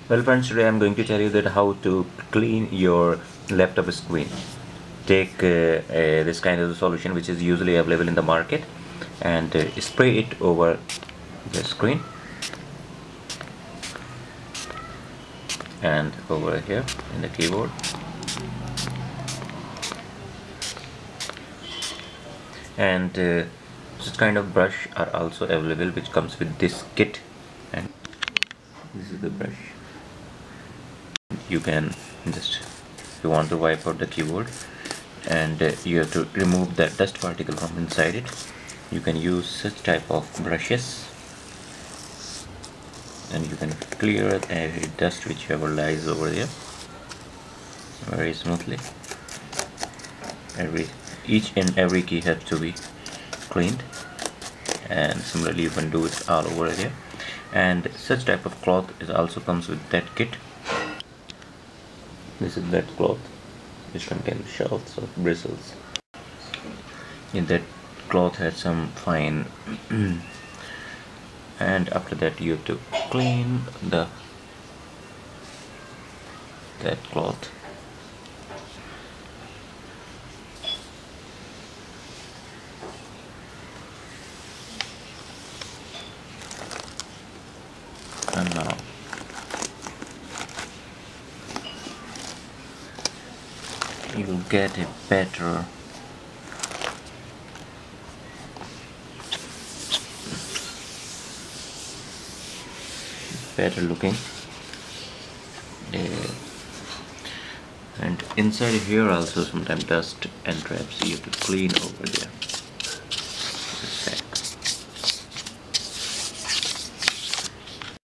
Well friends, today I'm going to tell you that how to clean your laptop screen. Take this kind of solution which is usually available in the market and spray it over the screen and over here in the keyboard. And this kind of brush are also available which comes with this kit, and this is the brush. You can just, if you want to wipe out the keyboard and you have to remove the dust particle from inside it, you can use such type of brushes and you can clear every dust whichever lies over there very smoothly. Each and every key has to be cleaned, and similarly you can do it all over here. And such type of cloth is also comes with that kit. This is that cloth which contains shells of bristles. In that cloth has some fine and after that you have to clean that cloth. And now you will get a better looking and inside here also sometimes dust and traps you have to clean over there.